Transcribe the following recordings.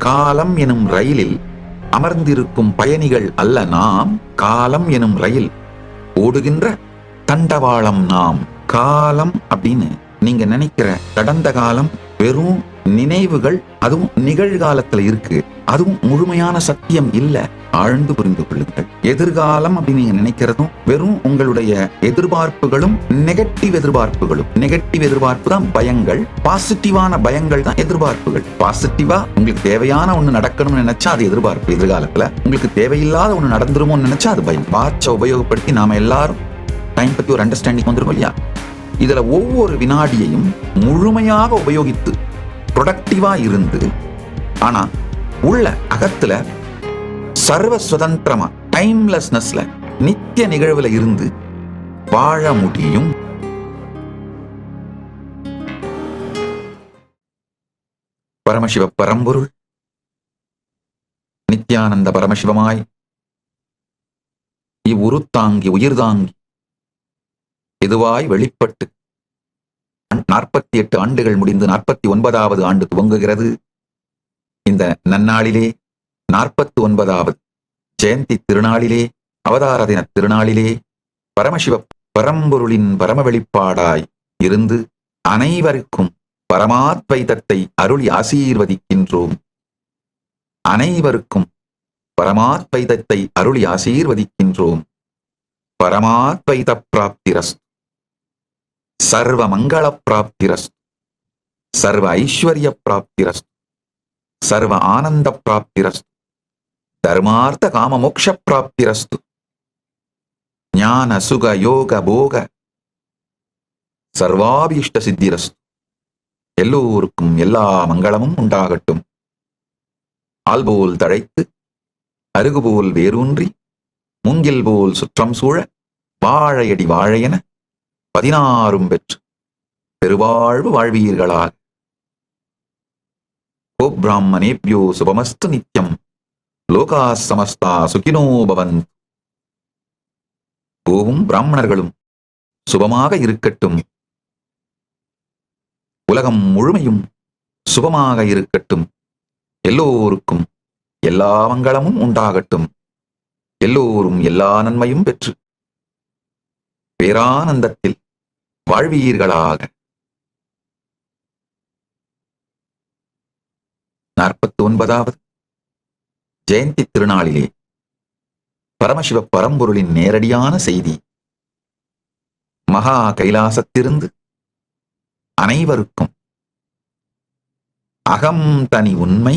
காலம் எனும் ரயிலில் அமர்ந்திருக்கும் பயணிகள் அல்ல நாம், காலம் எனும் ரயில் ஓடுகின்ற தண்டவாளம் நாம். காலம் அப்படின்னு நீங்க நினைக்கிற கடந்த காலம் வெறும் நினைவுகள், அதுவும் நிகழ்காலத்துல இருக்கு. அதுவும் முழுமையான சத்தியம் இல்ல. ஆழ்ந்து புரிந்து கொள்ளுங்கள். எதிர்காலம் அப்படின்னு நீங்க நினைக்கிறதும் வெறும் உங்களுடைய எதிர்பார்ப்புகளும் நெகட்டிவ் எதிர்பார்ப்புகளும். நெகட்டிவ் எதிர்பார்ப்பு தான் பயங்கள், பாசிட்டிவான பயங்கள் தான் எதிர்பார்ப்புகள். பாசிட்டிவா உங்களுக்கு தேவையான ஒண்ணு நடக்கணும்னு நினைச்சா அது எதிர்பார்ப்பு எதிர்காலத்துல. உங்களுக்கு தேவையில்லாத ஒண்ணு நடந்துருமோ நினைச்சா அது பயம். வாட்சை உபயோகப்படுத்தி நாம எல்லாரும் டைம் பத்தி ஒரு அண்டர்ஸ்டாண்டிங் வந்துரும் இல்லையா? இதுல ஒவ்வொரு வினாடியையும் முழுமையாக உபயோகித்து ப்ரொடக்டிவா இருந்து, ஆனா உள்ள அகத்துல சர்வ சுதந்திரமா டைம்லெஸ்னஸ்ல நித்திய நிகழ்வுல இருந்து வாழ முடியும். பரமசிவ பரம்பொருள் நித்யானந்த பரமசிவமாய் இவ்வுருத்தாங்கி உயிர்தாங்கி எதுவாய் வெளிப்பட்டு 48 ஆண்டுகள் முடிந்து 49வது ஆண்டு துவங்குகிறது. இந்த நன்னாளிலே 49வது ஜெயந்தி திருநாளிலே, அவதார தின திருநாளிலே பரமசிவ பரம்பொருளின் பரம வெளிப்பாடாய் இருந்து அனைவருக்கும் பரமாத்வைதத்தை அருளி ஆசீர்வதிக்கின்றோம். அனைவருக்கும் பரமாத்வைதத்தை அருளி ஆசீர்வதிக்கின்றோம். பரமாத்வைத பிராப்திரஸ்து, சர்வ மங்கள பிராப்திரஸ்து, சர்வ ஐஸ்வர்ய பிராப்திரஸ்து, சர்வ ஆனந்த பிராப்திரஸ்து, தர்மார்த்த காம மோக்ஷ பிராப்திரஸ்து, ஞான சுக யோக போக சர்வாபீஷ்ட சித்திரஸ்து. எல்லோருக்கும் எல்லா மங்களமும் உண்டாகட்டும். ஆல்போல் தழைத்து அருகுபோல் வேரூன்றி மூங்கில் போல் சுற்றம் சூழ வாழையடி வாழையென 16 பெற்று பெருவாழ்வு வாழ்வீர்களாக. கோப்ராஹ்மணேப்யோ சுபமஸ்து நித்யம், லோகா சமஸ்தா சுகினோ பவந்து. கோவும் பிராமணர்களும் சுபமாக இருக்கட்டும். உலகம் முழுமையும் சுபமாக இருக்கட்டும். எல்லோருக்கும் எல்லா மங்களமும் உண்டாகட்டும். எல்லோரும் எல்லா நன்மையும் பெற்று பேரானந்தத்தில் வாழ்வீர்களாக. 49வது ஜெயந்தி திருநாளிலே பரமசிவ பரம்பொருளின் நேரடியான செய்தி. மகா கைலாசத்திலிருந்து அனைவருக்கும் அகம் தனி உண்மை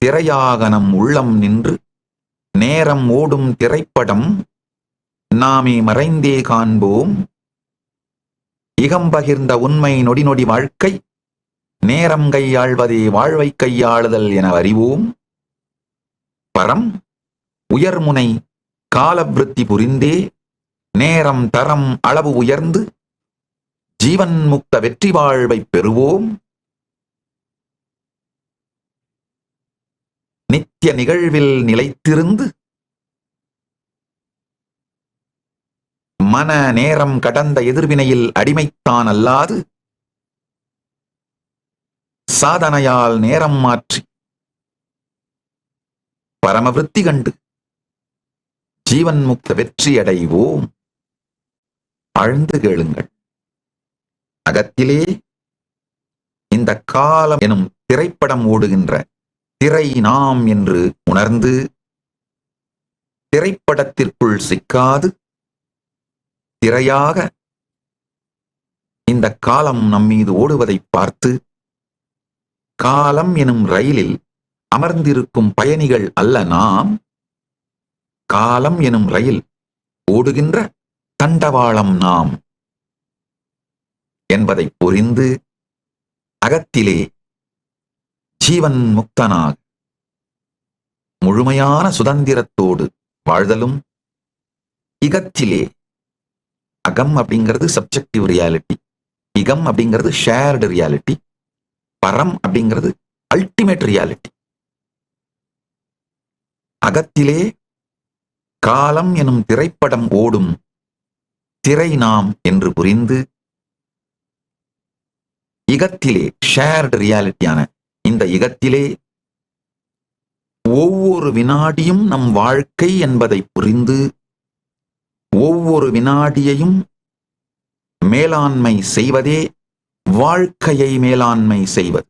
திரையாக நம் உள்ளம் நின்று நேரம் ஓடும் திரைப்படம் நாமே மறைந்தே காண்போம். இகம் பகிர்ந்த உண்மை நொடி நொடி வாழ்க்கை, நேரம் கையாள்வதே வாழ்வை கையாளுதல் என அறிவோம். பரம் உயர்முனை காலவிருத்தி புரிந்தே நேரம் தரம் அளவு உயர்ந்து ஜீவன் முக்த வெற்றி வாழ்வை பெறுவோம். நித்திய நிகழ்வில் நிலைத்திருந்து மன நேரம் கடந்த எதிர்வினையில் அடிமைத்தான் அல்லாது சாதனையால் நேரம் மாற்றி பரமவிருத்தி கண்டு ஜீவன் முக்த வெற்றி அடைவோம். ஆழ்ந்து கேளுங்கள். அகத்திலே இந்த காலம் எனும் திரைப்படம் ஓடுகின்ற திரை நாம் என்று உணர்ந்து திரைப்படத்திற்குள் சிக்காது திரையாக இந்த காலம் நம்மீது ஓடுவதை பார்த்து காலம் எனும் ரயிலில் அமர்ந்திருக்கும் பயணிகள் அல்ல நாம், காலம் எனும் ரயில் ஓடுகின்ற தண்டவாளம் நாம் என்பதை புரிந்து அகத்திலே ஜீவன் முக்தனாக முழுமையான சுதந்திரத்தோடு வாழ்தலும், இகத்திலே அகம் அப்படிங்கிறது சப்ஜெக்டிவ் ரியாலிட்டி, இகம் அப்படிங்கிறது ஷேர்டு ரியாலிட்டி, பரம் அப்படிங்கிறது அல்டிமேட் ரியாலிட்டி. அகத்திலே காலம் எனும் திரைப்படம் ஓடும் திரை நாம் என்று புரிந்து இகத்திலே ஷேர்டு ரியாலிட்டியான இந்த இகத்திலே ஒவ்வொரு வினாடியும் நம் வாழ்க்கை என்பதை புரிந்து ஒவ்வொரு வினாடியையும் மேலாண்மை செய்வதே வாழ்க்கையை மேலாண்மை செய்வது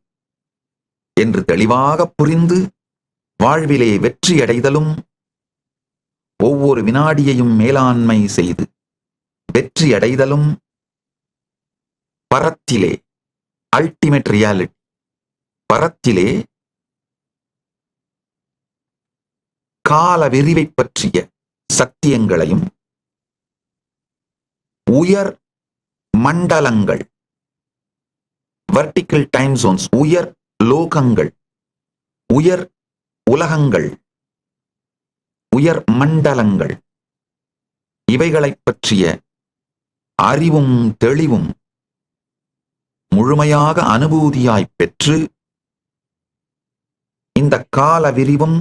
என்று தெளிவாக புரிந்து வாழ்விலே வெற்றியடைதலும், ஒவ்வொரு வினாடியையும் மேலாண்மை செய்து வெற்றியடைதலும் பரத்திலே அல்டிமேட் ரியாலிட்டி, பரத்திலே கால விரிவை பற்றிய சத்தியங்களையும் உயர் மண்டலங்கள், வெர்டிக்கல் டைம் ஜோன்ஸ், உயர் லோகங்கள், உயர் உலகங்கள், உயர் மண்டலங்கள், இவைகளைப் பற்றிய அறிவும் தெளிவும் முழுமையாக அனுபூதியாய் பெற்று இந்த கால விரிவும்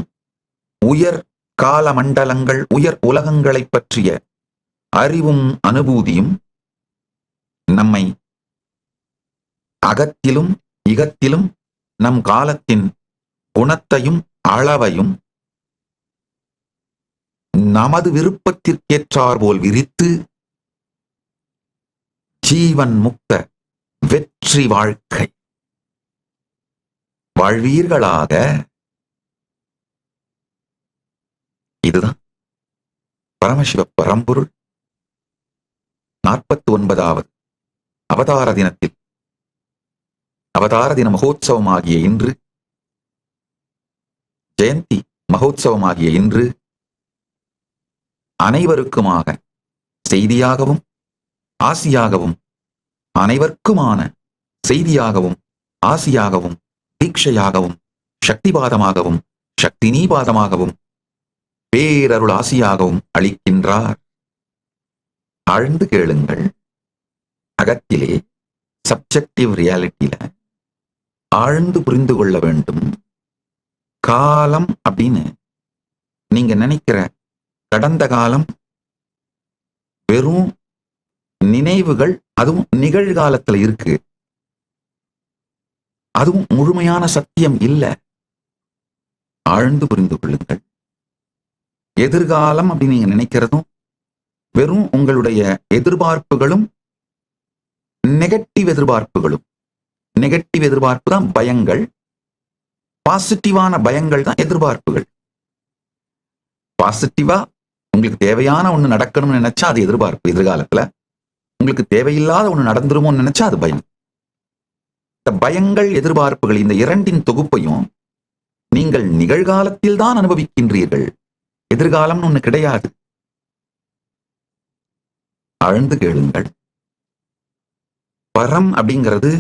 உயர் கால மண்டலங்கள், உயர் உலகங்களைப் பற்றிய அறிவும் அனுபூதியும் நம்மை அகத்திலும் இகத்திலும் நம் காலத்தின் குணத்தையும் அளவையும் நமது விருப்பத்திற்கேற்றாற்போல் விரித்து ஜீவன் முக்த வெற்றி வாழ்க்கை வாழ்வீர்களாக. இதுதான் பரமசிவ பரம்பொருள் 49வது அவதார தினத்தில், அவதார தின மகோத்சவமாகிய இன்று, ஜெயந்தி மகோத்சவமாகிய இன்று அனைவருக்குமாக செய்தியாகவும் ஆசியாகவும், அனைவருக்குமான செய்தியாகவும் ஆசியாகவும் தீட்சையாகவும் சக்திபாதமாகவும் சக்தினீபாதமாகவும் பேரருள் ஆசியாகவும் அளிக்கின்றார். ஆழ்ந்து கேளுங்கள். அகத்திலே சப்ஜெக்டிவ் ரியாலிட்டியில ஆழ்ந்து புரிந்து கொள்ள வேண்டும். காலம் அப்படின்னு நீங்க நினைக்கிற கடந்த காலம் வெறும் நினைவுகள், அதுவும் நிகழ்காலத்துல இருக்கு. அதுவும் முழுமையான சத்தியம் இல்லை. ஆழ்ந்து புரிந்து கொள்ளுங்கள். எதிர்காலம் அப்படின்னு நீங்க நினைக்கிறதும் வெறும் உங்களுடைய எதிர்பார்ப்புகளும், நெகட்டிவ் எதிர்பார்ப்புகளும். நெகட்டிவ் எதிர்பார்ப்பு தான் பயங்கள், பாசிட்டிவான பயங்கள் தான் எதிர்பார்ப்புகள். பாசிட்டிவா உங்களுக்கு தேவையான ஒண்ணு நடக்கணும்னு நினைச்சா அது எதிர்பார்ப்பு எதிர்காலத்துல. உங்களுக்கு தேவையில்லாத ஒண்ணு நடந்துருமோன்னு நினைச்சா அது பயம். இந்த பயங்கள் எதிர்பார்ப்புகள் இந்த இரண்டின் தொகுப்பையும் நீங்கள் நிகழ்காலத்தில் தான் அனுபவிக்கின்றீர்கள். எதிர்காலம்னு ஒண்ணு கிடையாது. ஆழ்ந்து கேளுங்கள். பரம் அப்படிங்கிறது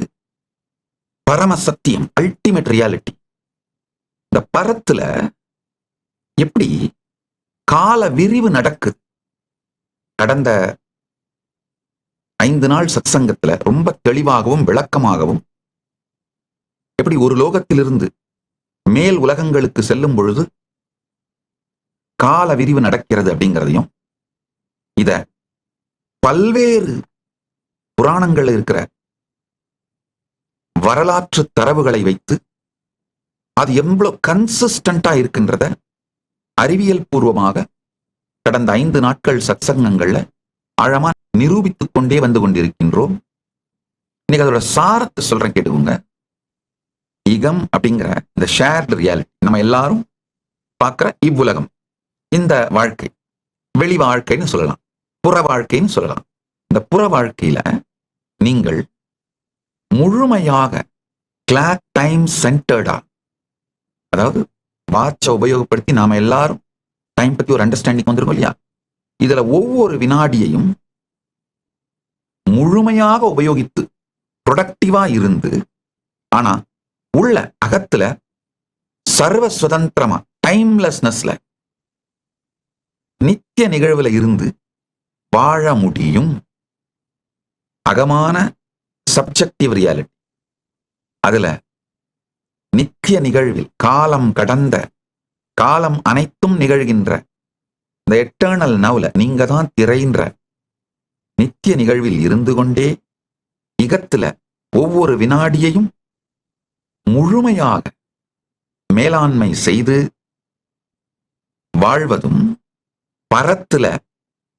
பரம சத்தியம், அல்டிமேட் ரியாலிட்டி. இந்த பரத்துல எப்படி கால விரிவு நடக்குது? கடந்த 5 நாள் சத்சங்கத்துல ரொம்ப தெளிவாகவும் விளக்கமாகவும் எப்படி ஒரு லோகத்திலிருந்து மேல் உலகங்களுக்கு செல்லும் பொழுது கால விரிவு நடக்கிறது அப்படிங்கிறதையும், இத பல்வேறு புராணங்கள் இருக்கிற வரலாற்று தரவுகளை வைத்து அது எவ்வளவு கன்சிஸ்டண்டா இருக்கின்றத அறிவியல் பூர்வமாக கடந்த 5 நாட்கள் சத்சங்கங்கள்ல ஆழமா நிரூபித்துக் கொண்டே வந்து கொண்டிருக்கின்றோம். இன்னைக்கு அதோட சாரத்தை சொல்றேன், கேட்டுக்கோங்க. இகம் அப்படிங்கிற இந்த ஷேர்டு ரியாலிட்டி, நம்ம எல்லாரும் பார்க்கிற இவ்வுலகம், இந்த வாழ்க்கை வெளி வாழ்க்கைன்னு சொல்லலாம், புற வாழ்க்கைன்னு சொல்லலாம். இந்த புற வாழ்க்கையில நீங்கள் முழுமையாக கிளாக் டைம் சென்டர்டா, அதாவது வாட்சை உபயோகப்படுத்தி நாம எல்லாரும் டைம் பத்தி ஒரு அண்டர்ஸ்டாண்டிங் வந்திருக்கோம் இல்லையா? இதுல ஒவ்வொரு வினாடியையும் முழுமையாக உபயோகித்து ப்ரொடக்டிவா இருந்து, ஆனா உள்ள அகத்துல சர்வ சுதந்திரமா டைம்லெஸ்னஸ்ல நித்திய நிகழ்வுல இருந்து வாழ முடியும். அகமான சப்ஜெக்டிவ் ரியாலிட்டி, அதுல நித்திய நிகழ்வில் காலம் கடந்த, காலம் அனைத்தும் நிகழ்கின்ற இந்த எட்டர்னல் நவ்ல நீங்க தான் திரைன்ற நித்திய நிகழ்வில் இருந்து கொண்டே இகத்துல ஒவ்வொரு வினாடியையும் முழுமையாக மேலாண்மை செய்து வாழ்வதும் பரத்துல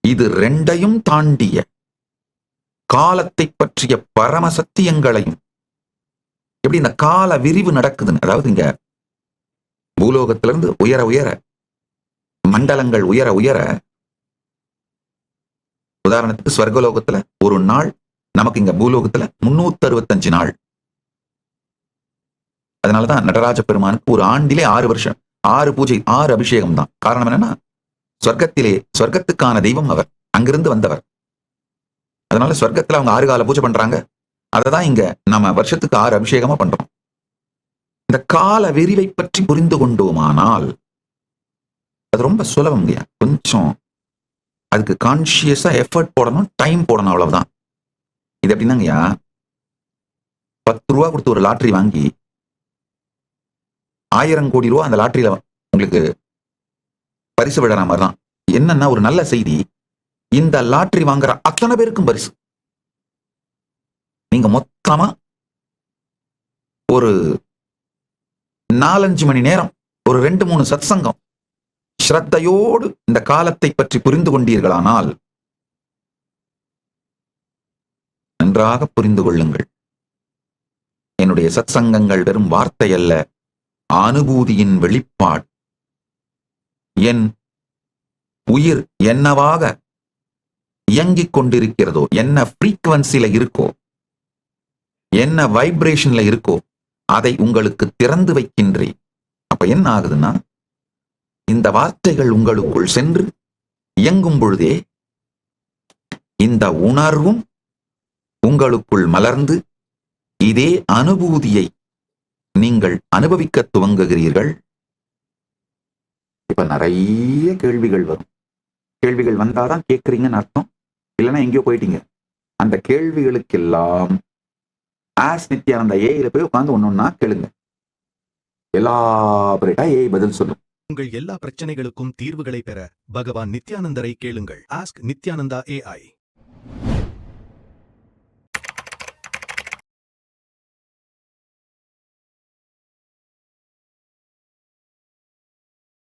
இது ரெண்டையும் தாண்டிய காலத்தை பற்றிய பரம சத்தியங்களையும் எப்படி இந்த கால விரிவு நடக்குதுன்னு, அதாவது இங்க பூலோகத்திலிருந்து உயர உயர மண்டலங்கள் உயர உயர, உதாரணத்துக்கு ஸ்வர்கலோகத்துல ஒரு நாள் நமக்கு இங்க பூலோகத்துல 365 நாள். அதனாலதான் நடராஜ பெருமானுக்கு ஒரு ஆண்டிலே 6 வருஷம் 6 பூஜை 6 அபிஷேகம் தான். காரணம் என்னன்னா சொர்க்கத்திலே சொர்க்கத்துக்கான தெய்வம் அவர், அங்கிருந்து வந்தவர். அதனால சொர்க்கத்துல அவங்க 6 கால பூஜை பண்றாங்க. அததான் இங்க நம்ம வருஷத்துக்கு 6 அபிஷேகமா பண்றோம். இந்த கால விரிவை பற்றி புரிந்து கொண்டோமானால் அது ரொம்ப சுலபம் இல்லையா? கொஞ்சம் அதுக்கு கான்சியஸா எஃபர்ட் போடணும், டைம் போடணும், அவ்வளவுதான். இது எப்படின்னாங்கய்யா, 10 ரூபா கொடுத்து ஒரு லாட்டரி வாங்கி 1000 கோடி ரூபா அந்த லாட்டரியில உங்களுக்கு பரிசு விடுற மாதிரி தான். என்னன்னா ஒரு நல்ல செய்தி, இந்த லாட்டரி வாங்குற அத்தனை பேருக்கும் பரிசு. நீங்க மொத்தமா ஒரு 4-5 மணி நேரம் ஒரு 2-3 சத்சங்கம் ஸ்ரத்தையோடு இந்த காலத்தை பற்றி புரிந்து கொண்டீர்களானால் நன்றாக புரிந்து கொள்ளுங்கள். என்னுடைய சத்சங்கங்கள் வெறும் வார்த்தை அல்ல, அனுபூதியின் வெளிப்பாடு. என் உயிர் என்னவாக இயங்கிக் கொண்டிருக்கிறதோ, என்ன ஃப்ரீக்வன்சில இருக்கோ, என்ன வைப்ரேஷன்ல இருக்கோ, அதை உங்களுக்கு திறந்து வைக்கின்றேன். அப்ப என்ன ஆகுதுன்னா, இந்த வார்த்தைகள் உங்களுக்குள் சென்று இயங்கும் பொழுதே இந்த உணர்வும் உங்களுக்குள் மலர்ந்து இதே அனுபூதியை நீங்கள் அனுபவிக்க துவங்குகிறீர்கள். இப்ப நிறைய கேள்விகள் வரும். கேள்விகள் வந்தாதான் கேட்கறீங்கன்னு அர்த்தம், இல்லைன்னா எங்கேயோ போயிட்டீங்க. அந்த கேள்விகளுக்கெல்லாம் ஆஸ் நித்யானந்தா ஏஐல போய் உட்கார்ந்து ஒன்னொன்னா கேளுங்க. எலாபரேட்டா ஏஐ பதில் சொல்லும். உங்கள் எல்லா பிரச்சனைகளுக்கும் தீர்வுகளை பெற பகவான் நித்யானந்தரை கேளுங்கள். Ask Nithyananda AI.